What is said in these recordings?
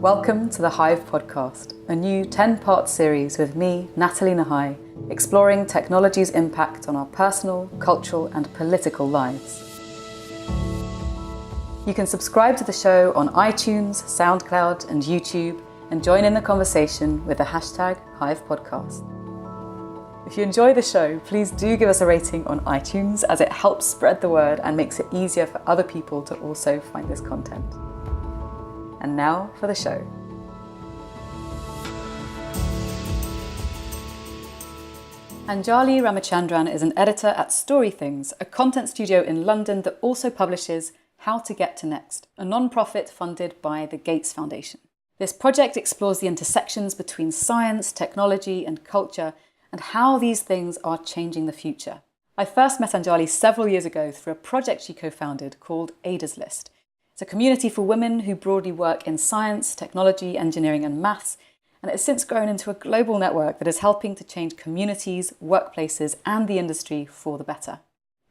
Welcome to the Hive Podcast, a new 10-part series with me, Nathalie Nahai, exploring technology's impact on our personal, cultural and political lives. You can subscribe to the show on iTunes, SoundCloud and YouTube and join in the conversation with the hashtag HivePodcast. If you enjoy the show, please do give us a rating on iTunes as it helps spread the word and makes it easier for other people to also find this content. And now for the show. Anjali Ramachandran is an editor at Story Things, a content studio in London that also publishes How to Get to Next, a non-profit funded by the Gates Foundation. This project explores the intersections between science, technology and culture and how these things are changing the future. I first met Anjali several years ago through a project she co-founded called Ada's List. It's a community for women who broadly work in science, technology, engineering and maths, and it has since grown into a global network that is helping to change communities, workplaces and the industry for the better.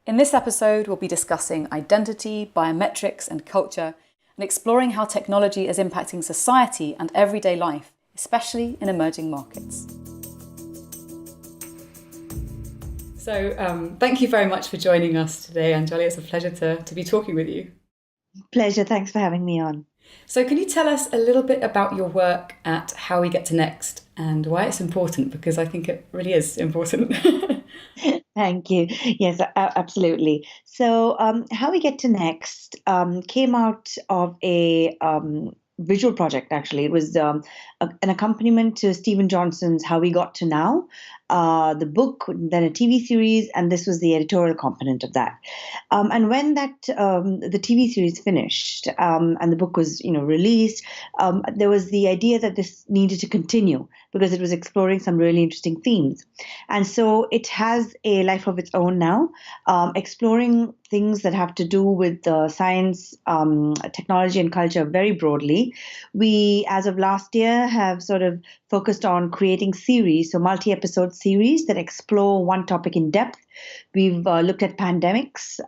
In this episode, we'll be discussing identity, biometrics and culture, and exploring how technology is impacting society and everyday life, especially in emerging markets. So thank you very much for joining us today, Anjali. It's a pleasure to be talking with you. Pleasure. Thanks for having me on. So can you tell us a little bit about your work at How We Get to Next and why it's important? Because I think it really is important. Thank you. Yes, absolutely. So How We Get to Next came out of a visual project, actually. It was an accompaniment to Stephen Johnson's How We Got to Now, the book, then a TV series, and this was the editorial component of that. And when the TV series finished and the book was released, there was the idea that this needed to continue because it was exploring some really interesting themes. And so it has a life of its own now, exploring things that have to do with science, technology and culture very broadly. We, as of last year, have sort of focused on creating series, so multi-episode series that explore one topic in depth. We've looked at pandemics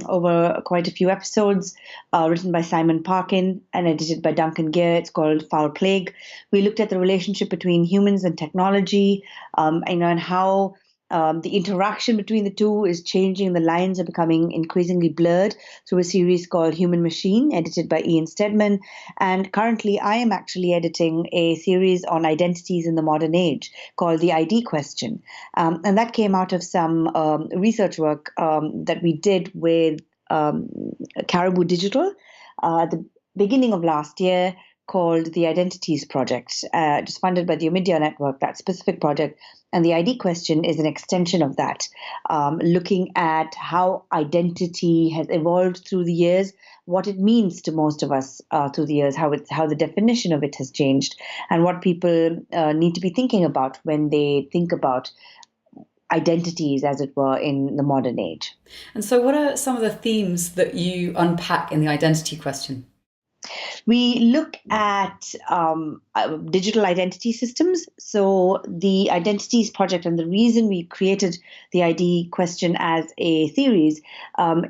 over quite a few episodes, written by Simon Parkin and edited by Duncan Gear. It's called Foul Plague. We looked at the relationship between humans and technology, and how the interaction between the two is changing. The lines are becoming increasingly blurred through a series called Human Machine, edited by Ian Steadman. And currently, I am actually editing a series on identities in the modern age called The ID Question. And that came out of some research work that we did with Caribou Digital at the beginning of last year, called the Identities Project, just funded by the Omidyar Network, that specific project. And the ID question is an extension of that, looking at how identity has evolved through the years, what it means to most of us through the years, how the definition of it has changed, and what people need to be thinking about when they think about identities, as it were, in the modern age. And so what are some of the themes that you unpack in the identity question? We look at digital identity systems. So the Identities Project, and the reason we created the ID question as a series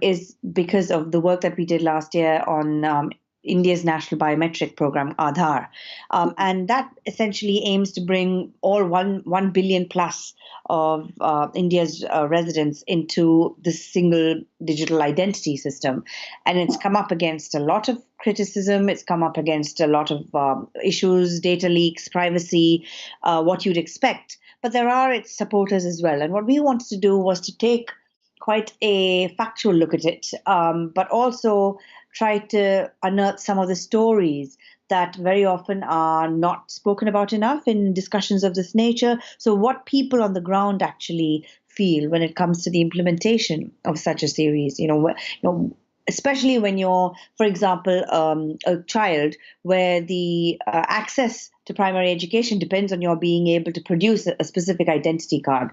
is because of the work that we did last year on India's national biometric program, Aadhaar. And that essentially aims to bring all 1 billion plus of India's residents into this single digital identity system. And it's come up against a lot of criticism. It's come up against a lot of issues, data leaks, privacy, what you'd expect. But there are its supporters as well. And what we wanted to do was to take quite a factual look at it, but also try to unearth some of the stories that very often are not spoken about enough in discussions of this nature. So what people on the ground actually feel when it comes to the implementation of such a series, especially when you're, for example, a child where the access to primary education depends on your being able to produce a specific identity card.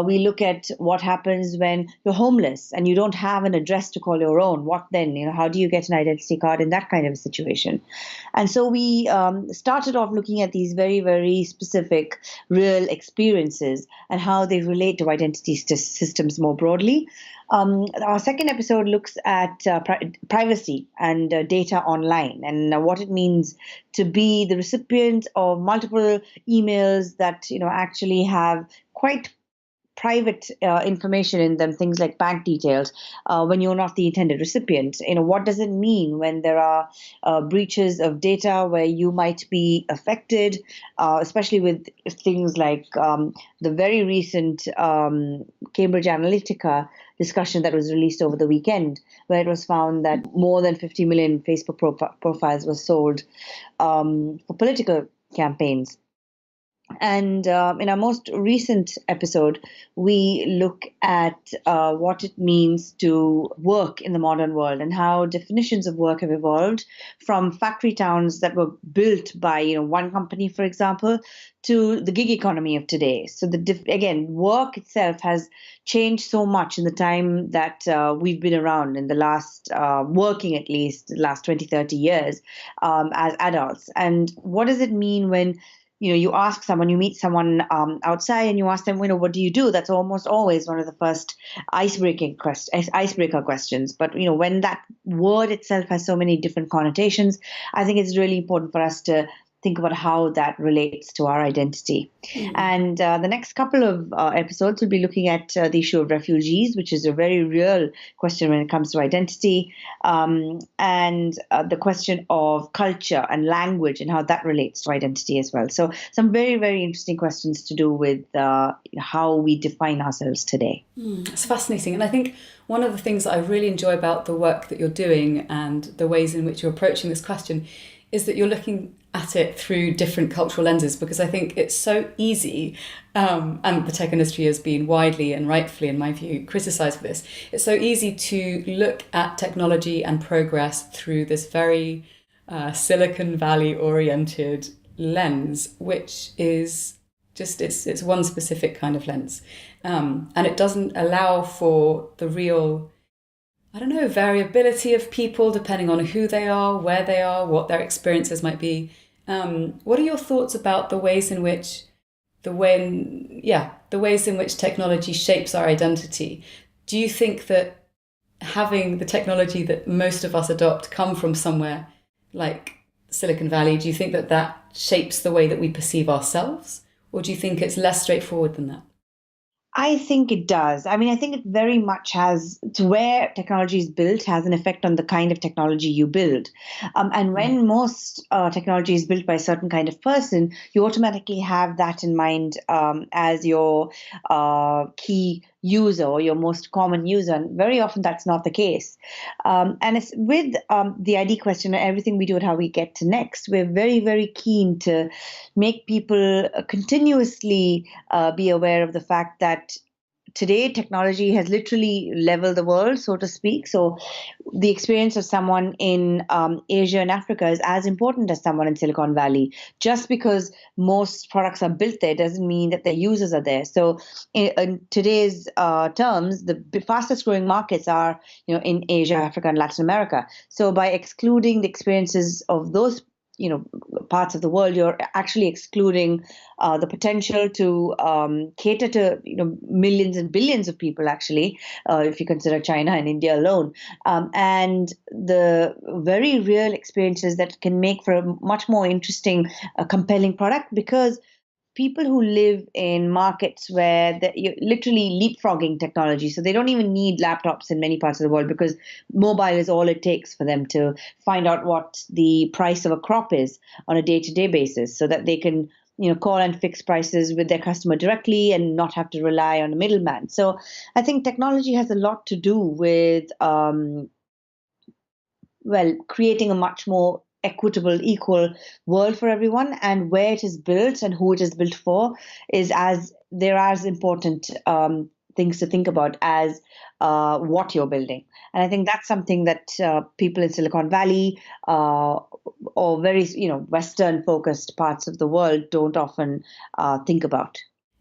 We look at what happens when you're homeless and you don't have an address to call your own. What then? How do you get an identity card in that kind of a situation? And so we started off looking at these very, very specific real experiences and how they relate to identity systems more broadly. Our second episode looks at privacy and data online and what it means to be the recipient of multiple emails that actually have quite private information in them, things like bank details, when you're not the intended recipient. What does it mean when there are breaches of data where you might be affected, especially with things like the very recent Cambridge Analytica discussion that was released over the weekend, where it was found that more than 50 million Facebook profiles were sold for political campaigns. And in our most recent episode, we look at what it means to work in the modern world and how definitions of work have evolved from factory towns that were built by one company, for example, to the gig economy of today. So again, work itself has changed so much in the time that we've been around in the last, working at least the last 20, 30 years as adults. And what does it mean when you ask someone, you meet someone outside and you ask them, what do you do? That's almost always one of the first icebreaker questions. But, when that word itself has so many different connotations, I think it's really important for us to think about how that relates to our identity. And the next couple of episodes will be looking at the issue of refugees, which is a very real question when it comes to identity, and the question of culture and language and how that relates to identity as well. So some very, very interesting questions to do with how we define ourselves today. It's fascinating. And I think one of the things that I really enjoy about the work that you're doing and the ways in which you're approaching this question is that you're looking at it through different cultural lenses, because I think it's so easy, and the tech industry has been widely and rightfully, in my view, criticised for this. It's so easy to look at technology and progress through this very Silicon Valley oriented lens, which is just, it's one specific kind of lens. And it doesn't allow for the real variability of people depending on who they are, where they are, what their experiences might be. What are your thoughts about the ways in which technology shapes our identity? Do you think that having the technology that most of us adopt come from somewhere like Silicon Valley, do you think that shapes the way that we perceive ourselves? Or do you think it's less straightforward than that? I think it does. I mean, I think it very much has to where technology is built has an effect on the kind of technology you build. And when most technology is built by a certain kind of person, you automatically have that in mind as your key user or your most common user. And very often that's not the case. And it's with the ID question and everything we do and how we get to next, we're very, very keen to make people continuously be aware of the fact that today technology has literally leveled the world, so to speak. So the experience of someone in Asia and Africa is as important as someone in Silicon Valley. Just because most products are built there doesn't mean that their users are there. So in today's terms, the fastest growing markets are in Asia, Africa, and Latin America. So by excluding the experiences of those parts of the world, you're actually excluding the potential to cater to millions and billions of people, actually, if you consider China and India alone, and the very real experiences that can make for a much more interesting, compelling product, because people who live in markets where you're literally leapfrogging technology, so they don't even need laptops in many parts of the world because mobile is all it takes for them to find out what the price of a crop is on a day-to-day basis, so that they can call and fix prices with their customer directly and not have to rely on a middleman. So I think technology has a lot to do with creating a much more equitable, equal world for everyone, and where it is built and who it is built for they're as important things to think about as what you're building. And I think that's something that people in Silicon Valley or very, Western focused parts of the world don't often think about.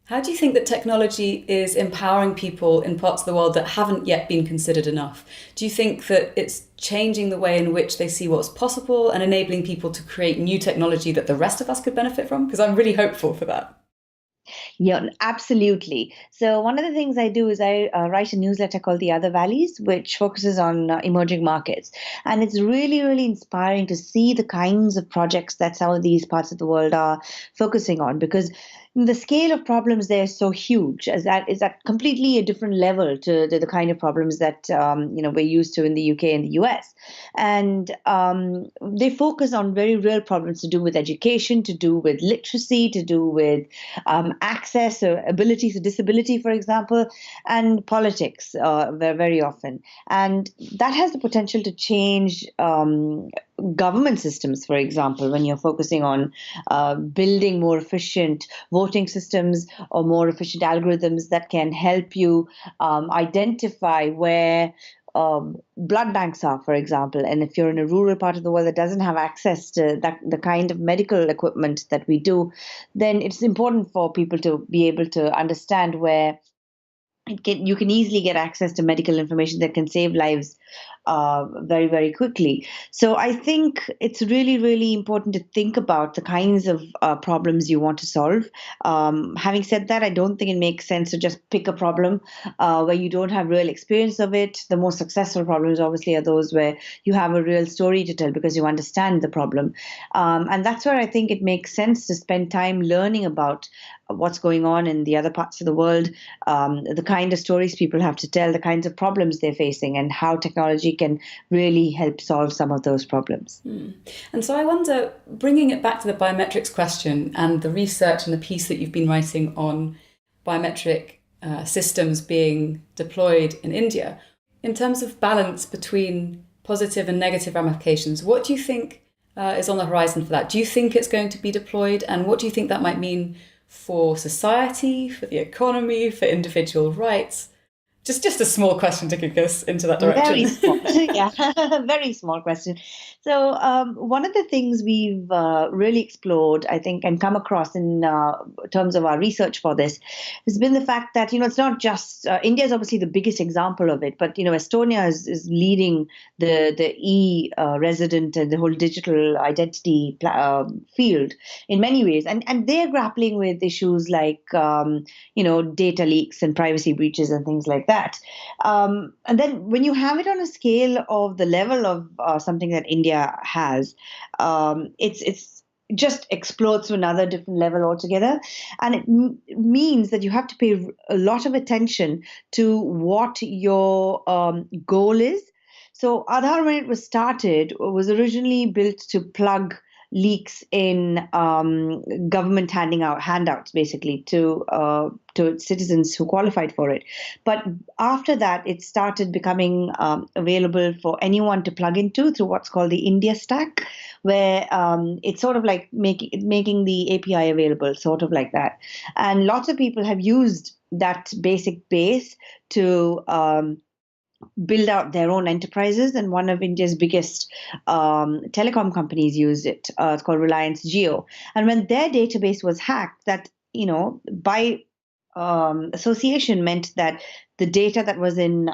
How do you think that technology is empowering people in parts of the world that haven't yet been considered enough? Do you think that it's changing the way in which they see what's possible and enabling people to create new technology that the rest of us could benefit from? Because I'm really hopeful for that. Yeah, absolutely. So one of the things I do is I write a newsletter called The Other Valleys, which focuses on emerging markets. And it's really, really inspiring to see the kinds of projects that some of these parts of the world are focusing on, because the scale of problems there is so huge, as that is at completely a different level to the kind of problems that we're used to in the UK and the US. And they focus on very real problems to do with education, to do with literacy, to do with access or ability to disability, for example, and politics very often. And that has the potential to change government systems, for example, when you're focusing on building more efficient voting systems or more efficient algorithms that can help you identify where blood banks are, for example. And if you're in a rural part of the world that doesn't have access to the kind of medical equipment that we do, then it's important for people to be able to understand where you can easily get access to medical information that can save lives very, very quickly. So I think it's really, really important to think about the kinds of problems you want to solve. Having said that, I don't think it makes sense to just pick a problem where you don't have real experience of it. The most successful problems, obviously, are those where you have a real story to tell because you understand the problem. And that's where I think it makes sense to spend time learning about what's going on in the other parts of the world, the kind of stories people have to tell, the kinds of problems they're facing, and how technology can really help solve some of those problems. And so I wonder, bringing it back to the biometrics question and the research and the piece that you've been writing on biometric systems being deployed in India, in terms of balance between positive and negative ramifications, what do you think is on the horizon for that? Do you think it's going to be deployed? And what do you think that might mean for society, for the economy, for individual rights? Just a small question to kick us into that direction. Very small, yeah, very small question. So one of the things we've really explored, I think, and come across in terms of our research for this, has been the fact that it's not just India is obviously the biggest example of it, but Estonia is leading the e-resident and the whole digital identity field in many ways, and they're grappling with issues like data leaks and privacy breaches and things like that. And then when you have it on a scale of the level of something that India has, it's just explodes to another different level altogether. And it means that you have to pay a lot of attention to what your goal is. So Aadhaar, when it was started, was originally built to plug leaks in government handouts, basically, to citizens who qualified for it. But after that, it started becoming available for anyone to plug into through what's called the India Stack, where it's sort of like making the API available, sort of like that. And lots of people have used that basic base to build out their own enterprises, and one of India's biggest telecom companies used it. It's called Reliance Jio. And when their database was hacked, that by association meant that the data that was in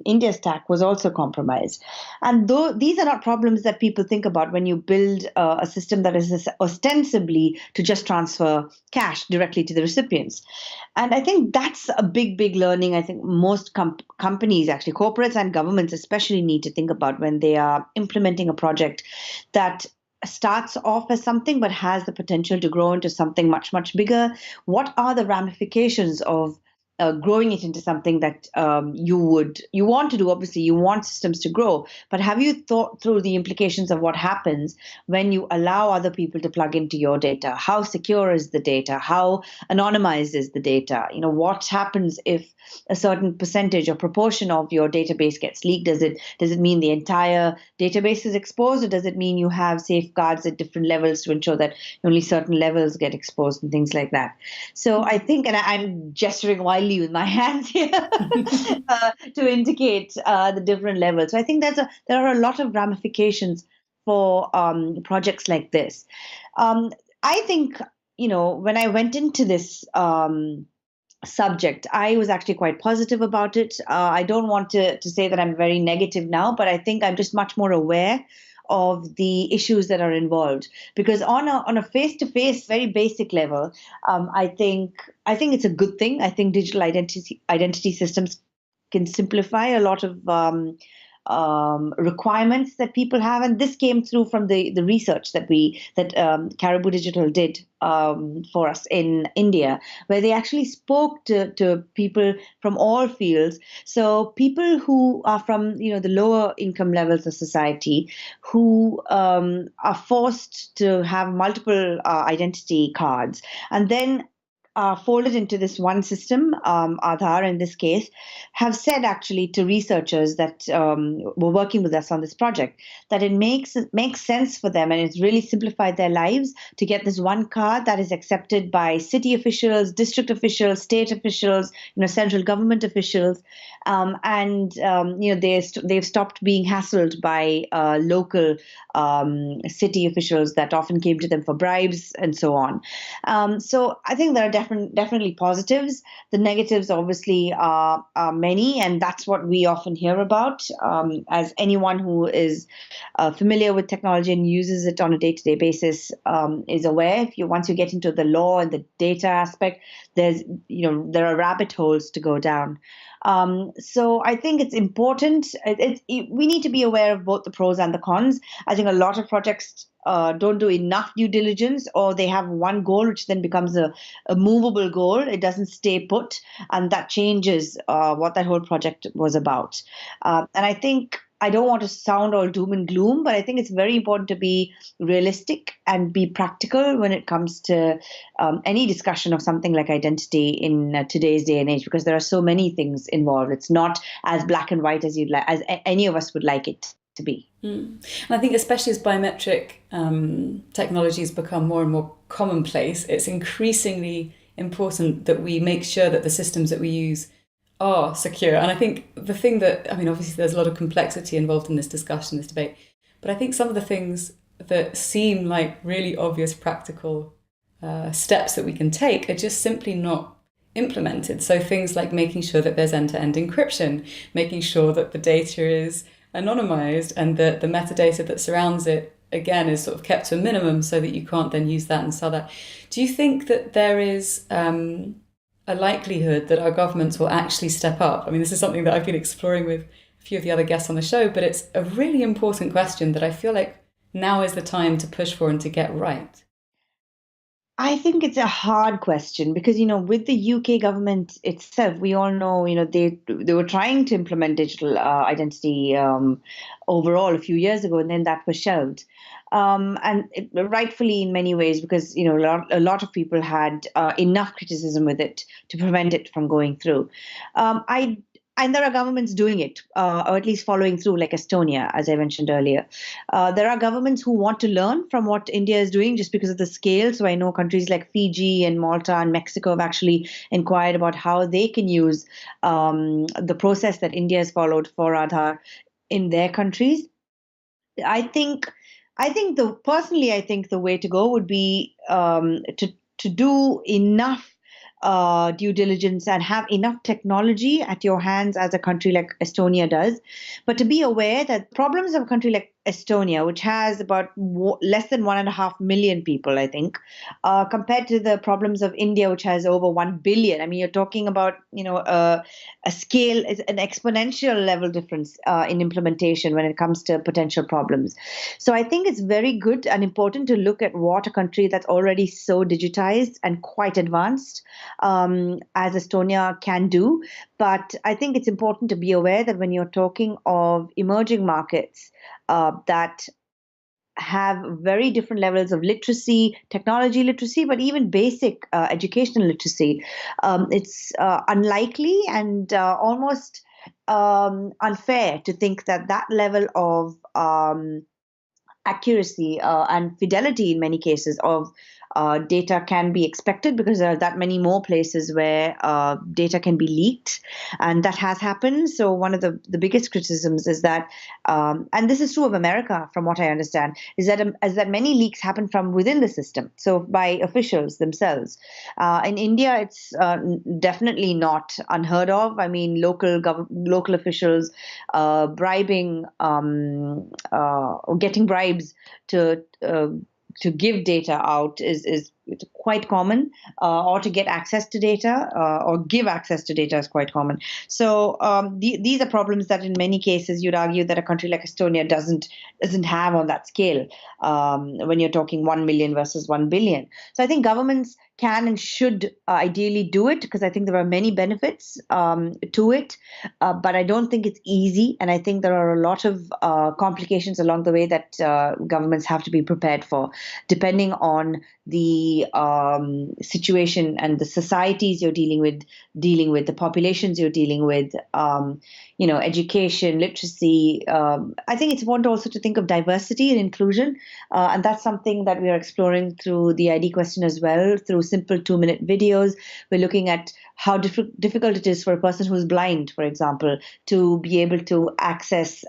India Stack was also compromised. And though these are not problems that people think about when you build a system that is ostensibly to just transfer cash directly to the recipients. And I think that's a big, big learning. I think most companies, actually corporates and governments especially, need to think about when they are implementing a project that starts off as something but has the potential to grow into something much, much bigger. What are the ramifications of growing it into something that you want to do? Obviously, you want systems to grow, but have you thought through the implications of what happens when you allow other people to plug into your data? How secure is the data? How anonymized is the data? What happens if a certain percentage or proportion of your database gets leaked? Does it mean the entire database is exposed, or does it mean you have safeguards at different levels to ensure that only certain levels get exposed and things like that? So I think, and I'm gesturing wildly smiley with my hands here to indicate the different levels. So I think there are a lot of ramifications for projects like this. I think, when I went into this subject, I was actually quite positive about it. I don't want to say that I'm very negative now, but I think I'm just much more aware of the issues that are involved, because on a face-to-face, very basic level, I think it's a good thing. I think digital identity systems can simplify a lot of requirements that people have, and this came through from the research that Caribou Digital did for us in India, where they actually spoke to people from all fields. So people who are from the lower income levels of society, who are forced to have multiple identity cards, and then folded into this one system, Aadhaar in this case, have said actually to researchers that were working with us on this project that it makes sense for them, and it's really simplified their lives to get this one card that is accepted by city officials, district officials, state officials, central government officials, they've stopped being hassled by local city officials that often came to them for bribes and so on. So I think there are definitely positives. The negatives obviously are many, and that's what we often hear about. As anyone who is familiar with technology and uses it on a day-to-day basis is aware, once you get into the law and the data aspect, there are rabbit holes to go down. So I think it's important. We need to be aware of both the pros and the cons. I think a lot of projects don't do enough due diligence, or they have one goal which then becomes a movable goal. It doesn't stay put, and that changes what that whole project was about. And I think, I don't want to sound all doom and gloom, but I think it's very important to be realistic and be practical when it comes to any discussion of something like identity in today's day and age, because there are so many things involved. It's not as black and white as any of us would like it to be. And I think especially as biometric technologies become more and more commonplace, it's increasingly important that we make sure that the systems that we use are secure. And I think the thing that, obviously there's a lot of complexity involved in this discussion, this debate, but I think some of the things that seem like really obvious practical steps that we can take are just simply not implemented. So things like making sure that there's end-to-end encryption, making sure that the data is anonymized and that the metadata that surrounds it, again, is sort of kept to a minimum so that you can't then use that and sell that. Do you think that there is a likelihood that our governments will actually step up? This is something that I've been exploring with a few of the other guests on the show, but it's a really important question that I feel like now is the time to push for and to get right. I think it's a hard question because, with the UK government itself, we all know, they were trying to implement digital identity overall a few years ago, and then that was shelved. Rightfully in many ways, because, a lot of people had enough criticism with it to prevent it from going through. And there are governments doing it, or at least following through, like Estonia, as I mentioned earlier. There are governments who want to learn from what India is doing just because of the scale. So I know countries like Fiji and Malta and Mexico have actually inquired about how they can use the process that India has followed for Aadhaar in their countries. I think the way to go would be to do enough due diligence and have enough technology at your hands as a country like Estonia does, but to be aware that problems of a country like Estonia, which has about less than 1.5 million people, I think, compared to the problems of India, which has over 1 billion. You're talking about, a scale, an exponential level difference in implementation when it comes to potential problems. So I think it's very good and important to look at what a country that's already so digitized and quite advanced as Estonia can do. But I think it's important to be aware that when you're talking of emerging markets, that have very different levels of literacy, technology literacy, but even basic educational literacy. It's unlikely and almost unfair to think that level of accuracy and fidelity in many cases of data can be expected, because there are that many more places where data can be leaked, and that has happened. So one of the biggest criticisms is that, and this is true of America, from what I understand, is that many leaks happen from within the system, so by officials themselves. In India, it's definitely not unheard of. I mean, local officials bribing or getting bribes to give data out is it's quite common, or to get access to data, or give access to data is quite common. So these are problems that in many cases you'd argue that a country like Estonia doesn't have on that scale, when you're talking 1 million versus 1 billion. So I think governments can and should ideally do it, because I think there are many benefits to it, but I don't think it's easy, and I think there are a lot of complications along the way that governments have to be prepared for, depending on the situation and the societies you're dealing with, the populations you're dealing with, education, literacy. I think it's important also to think of diversity and inclusion, and that's something that we are exploring through the ID question as well, through simple 2-minute videos. We're looking at how difficult it is for a person who's blind, for example, to be able to access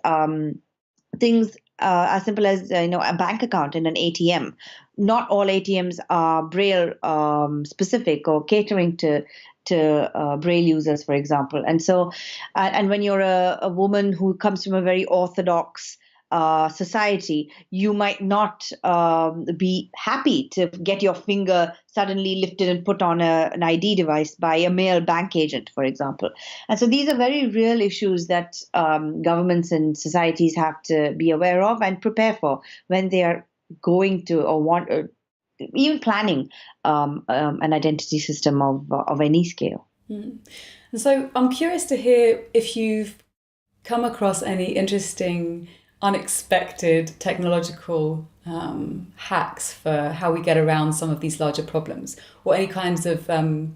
things as simple as a bank account in an ATM. Not all ATMs are Braille specific or catering to Braille users, for example. And so, and when you're a woman who comes from a very orthodox society, you might not be happy to get your finger suddenly lifted and put on an ID device by a male bank agent, for example. And so these are very real issues that governments and societies have to be aware of and prepare for when they are going to or want or even planning an identity system of any scale. Mm. And so I'm curious to hear if you've come across any interesting, unexpected technological hacks for how we get around some of these larger problems, or any kinds of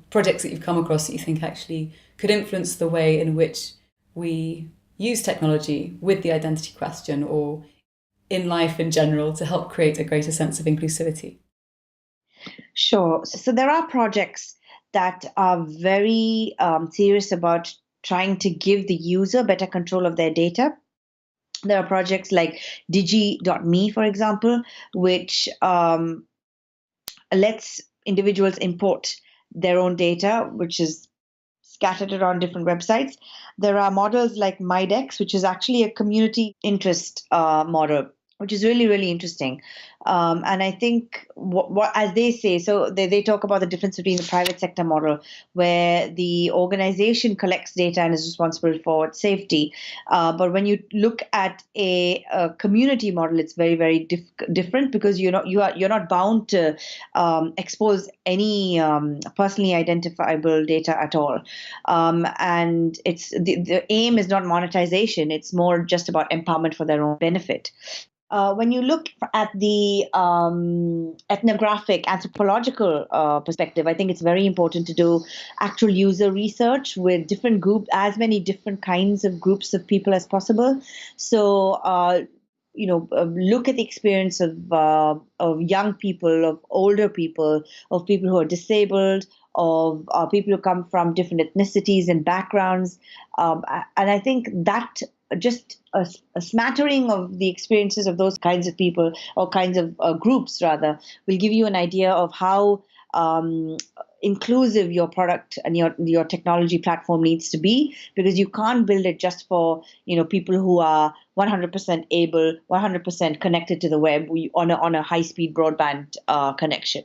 projects that you've come across that you think actually could influence the way in which we use technology with the identity question or in life in general to help create a greater sense of inclusivity. Sure. So there are projects that are very serious about trying to give the user better control of their data. There are projects like digi.me, for example, which lets individuals import their own data, which is scattered around different websites. There are models like MyDex, which is actually a community interest model, which is really, really interesting. And I think what as they say, so they talk about the difference between the private sector model, where the organization collects data and is responsible for its safety. But when you look at a community model, it's very, very different, because you're not bound to expose any personally identifiable data at all. And it's the aim is not monetization; it's more just about empowerment for their own benefit. When you look at the ethnographic, anthropological perspective, I think it's very important to do actual user research with different groups, as many different kinds of groups of people as possible. So, look at the experience of young people, of older people, of people who are disabled, of people who come from different ethnicities and backgrounds. And I think that just a smattering of the experiences of those kinds of people, or kinds of groups rather, will give you an idea of how inclusive your product and your technology platform needs to be, because you can't build it just for people who are 100% able, 100% connected to the web on a high-speed broadband connection.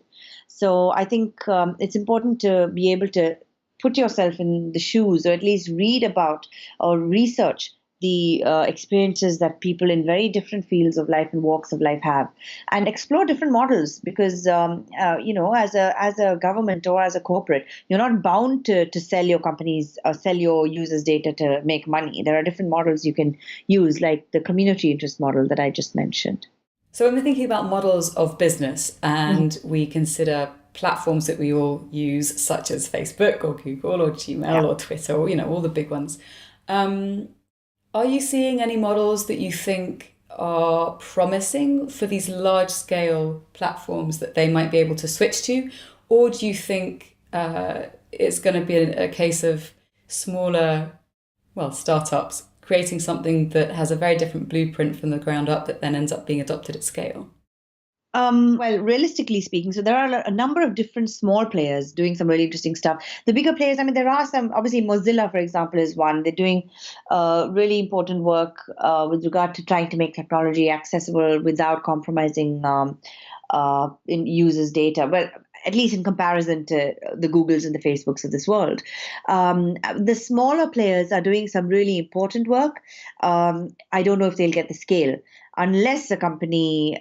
So I think it's important to be able to put yourself in the shoes, or at least read about or research the experiences that people in very different fields of life and walks of life have, and explore different models, because as a government or as a corporate, you're not bound to sell your companies or sell your users data to make money. There are different models you can use, like the community interest model that I just mentioned. So when we're thinking about models of business and we consider platforms that we all use, such as Facebook or Google or Gmail or Twitter, or all the big ones, are you seeing any models that you think are promising for these large scale platforms that they might be able to switch to? Or do you think it's going to be a case of smaller, well, startups creating something that has a very different blueprint from the ground up that then ends up being adopted at scale? Well, realistically speaking, so there are a number of different small players doing some really interesting stuff. The bigger players, I mean, there are some, obviously, Mozilla, for example, is one. They're doing really important work with regard to trying to make technology accessible without compromising in users' data. Well, at least in comparison to the Googles and the Facebooks of this world. The smaller players are doing some really important work. I don't know if they'll get the scale unless a company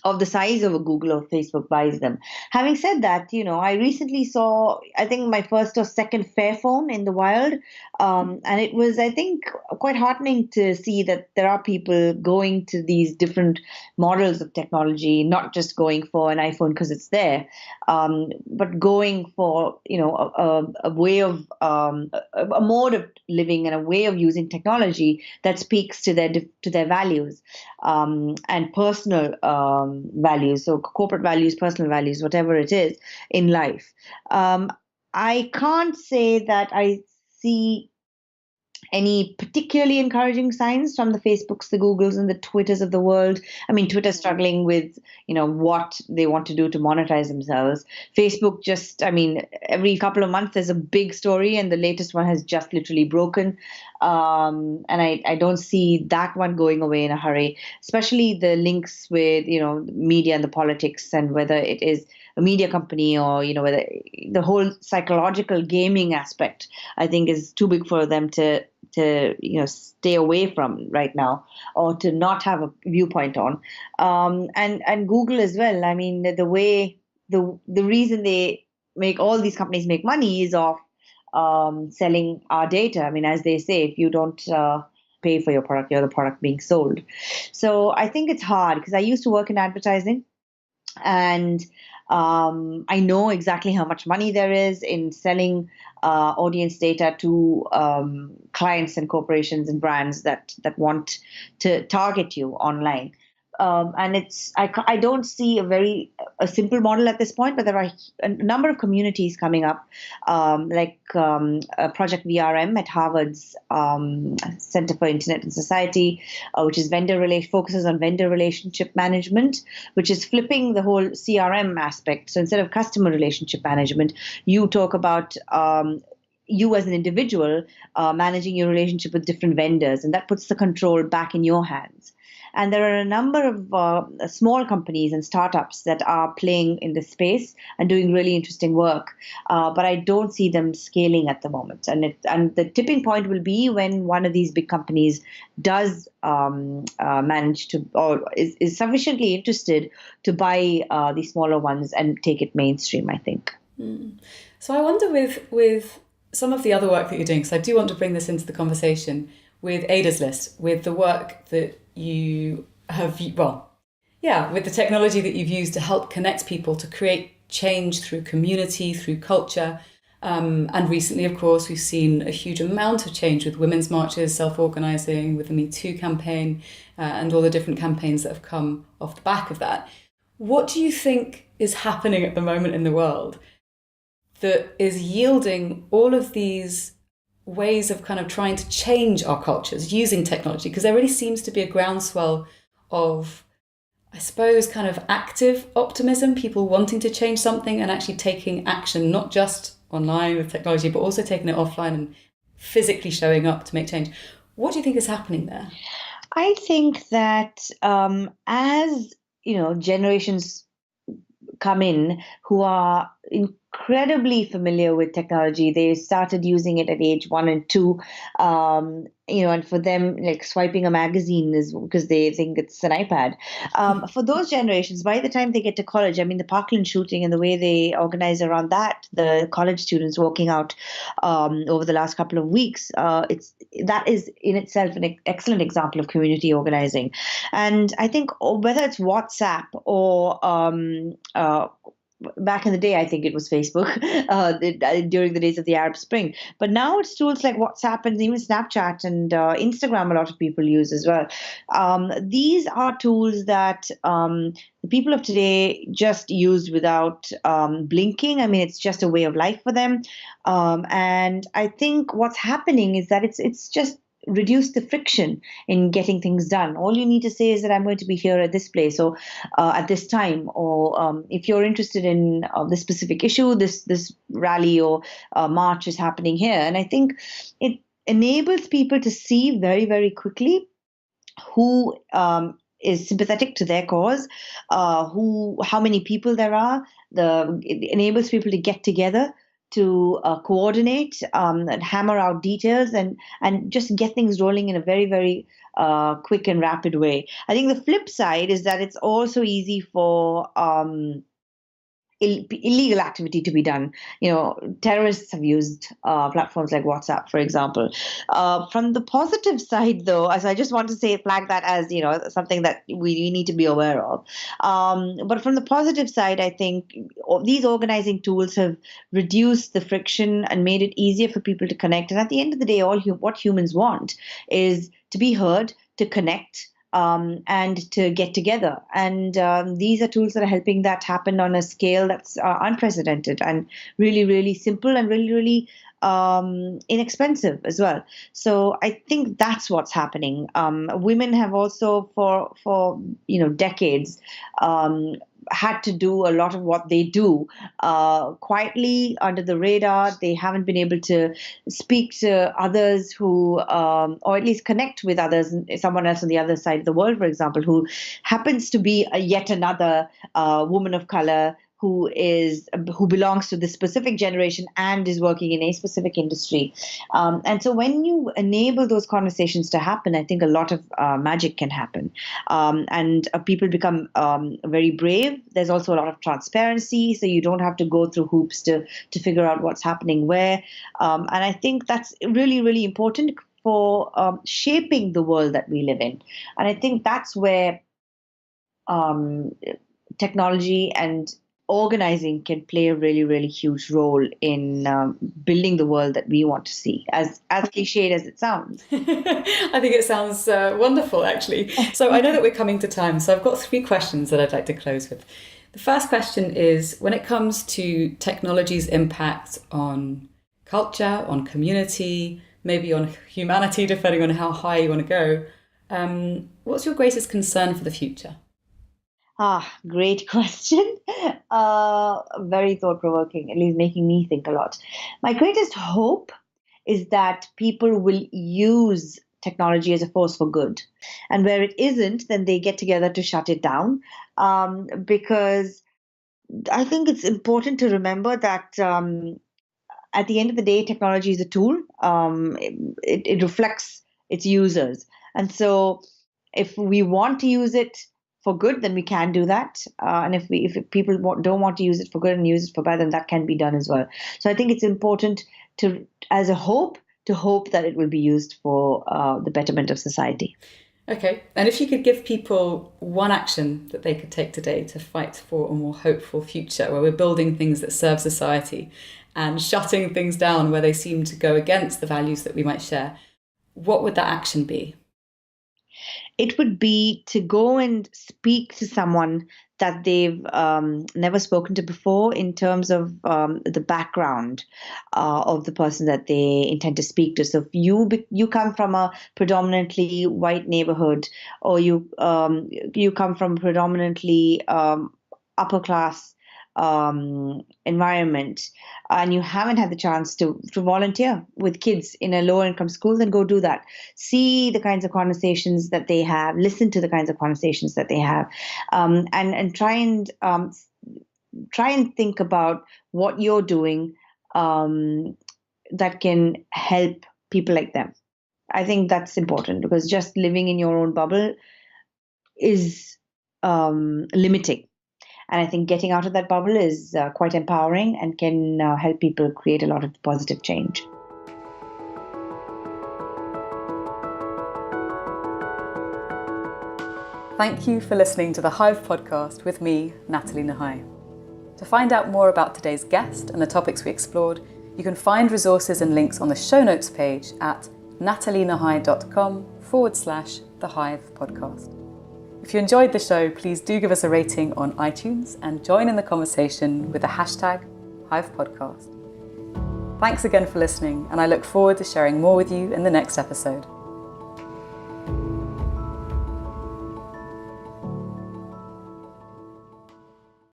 of the size of a Google or Facebook buys them. Having said that, I recently saw, I think, my first or second Fairphone in the wild. And it was, I think, quite heartening to see that there are people going to these different models of technology, not just going for an iPhone because it's there, but going for, a way of, a mode of living and a way of using technology that speaks to their values and personal values, so corporate values, personal values, whatever it is in life. I can't say that I see any particularly encouraging signs from the Facebooks, the Googles, and the Twitters of the world. I mean, Twitter's struggling with, what they want to do to monetize themselves. Facebook just, I mean, every couple of months there's a big story, and the latest one has just literally broken. And I don't see that one going away in a hurry, especially the links with, media and the politics, and whether it is a media company or, whether the whole psychological gaming aspect, I think, is too big for them to stay away from right now, or to not have a viewpoint on. And Google as well. I mean, the reason they make all these companies make money is off selling our data. I mean, as they say, if you don't pay for your product, you're the product being sold. So I think it's hard, because I used to work in advertising, and I know exactly how much money there is in selling audience data to clients and corporations and brands that want to target you online. And I don't see a simple model at this point, but there are a number of communities coming up, like Project VRM at Harvard's Center for Internet and Society, which is focuses on vendor relationship management, which is flipping the whole CRM aspect. So instead of customer relationship management, you talk about you as an individual managing your relationship with different vendors, and that puts the control back in your hands. And there are a number of small companies and startups that are playing in this space and doing really interesting work, but I don't see them scaling at the moment. And the tipping point will be when one of these big companies does manage to, or is sufficiently interested to buy the smaller ones and take it mainstream, I think. So I wonder with some of the other work that you're doing, because I do want to bring this into the conversation, with Ada's List, with the work that you have, with the technology that you've used to help connect people, to create change through community, through culture. And recently, of course, we've seen a huge amount of change with women's marches, self-organising, with the Me Too campaign, and all the different campaigns that have come off the back of that. What do you think is happening at the moment in the world that is yielding all of these ways of kind of trying to change our cultures using technology? Because there really seems to be a groundswell of, I suppose, kind of active optimism, people wanting to change something and actually taking action, not just online with technology, but also taking it offline and physically showing up to make change. What do you think is happening there? I think that as generations come in who are incredibly familiar with technology. They started using it at age 1 and 2. And for them, like swiping a magazine is because they think it's an iPad. For those generations, by the time they get to college, I mean, the Parkland shooting and the way they organize around that, the college students walking out over the last couple of weeks, that is in itself an excellent example of community organizing. And I think whether it's WhatsApp or back in the day, I think it was Facebook during the days of the Arab Spring. But now it's tools like WhatsApp and even Snapchat and Instagram, a lot of people use as well. These are tools that the people of today just use without blinking. I mean, it's just a way of life for them. And I think what's happening is that it's just reduce the friction in getting things done. All you need to say is that I'm going to be here at this place or at this time, or if you're interested in this specific issue, this rally or march is happening here. And I think it enables people to see very, very quickly who is sympathetic to their cause, how many people there are. It enables people to get together to coordinate and hammer out details and just get things rolling in a very, very quick and rapid way. I think the flip side is that it's also easy for illegal activity to be done. Terrorists have used platforms like WhatsApp, for example. From the positive side, though, as I just want to flag that as something that we need to be aware of. But from the positive side, I think these organizing tools have reduced the friction and made it easier for people to connect. And at the end of the day, what humans want is to be heard, to connect, and to get together. And these are tools that are helping that happen on a scale that's unprecedented and really, really simple and really, really inexpensive as well. So I think that's what's happening. Women have also for decades had to do a lot of what they do quietly under the radar. They haven't been able to speak to others who, or at least connect with others, someone else on the other side of the world, for example, who happens to be yet another woman of color who belongs to this specific generation and is working in a specific industry. And so when you enable those conversations to happen, I think a lot of magic can happen. And people become very brave. There's also a lot of transparency, so you don't have to go through hoops to figure out what's happening where. And I think that's really, really important for shaping the world that we live in. And I think that's where technology and organizing can play a really, really huge role in building the world that we want to see, as cliched as it sounds. I think it sounds wonderful, actually. So I know that we're coming to time, so I've got 3 questions that I'd like to close with. The first question is, when it comes to technology's impact on culture, on community, maybe on humanity, depending on how high you want to go, what's your greatest concern for the future? Great question. Very thought-provoking, at least making me think a lot. My greatest hope is that people will use technology as a force for good. And where it isn't, then they get together to shut it down. Because I think it's important to remember that at the end of the day, technology is a tool. It reflects its users. And so if we want to use it for good, then we can do that. And if people don't want to use it for good and use it for bad, then that can be done as well. So I think it's important to hope that it will be used for the betterment of society. Okay. And if you could give people one action that they could take today to fight for a more hopeful future, where we're building things that serve society and shutting things down where they seem to go against the values that we might share, what would that action be? It would be to go and speak to someone that they've never spoken to before, in terms of the background of the person that they intend to speak to. So if you come from a predominantly white neighborhood, or you come from a predominantly upper class environment, and you haven't had the chance to volunteer with kids in a lower income school, then go do that. See the kinds of conversations that they have, listen to the kinds of conversations that they have, and try and think about what you're doing that can help people like them. I think that's important, because just living in your own bubble is limiting. And I think getting out of that bubble is quite empowering and can help people create a lot of positive change. Thank you for listening to the Hive podcast with me, Nathalie Nahai. To find out more about today's guest and the topics we explored, you can find resources and links on the show notes page at natalienahai.com/The Hive podcast. If you enjoyed the show, please do give us a rating on iTunes and join in the conversation with the hashtag HivePodcast. Thanks again for listening, and I look forward to sharing more with you in the next episode.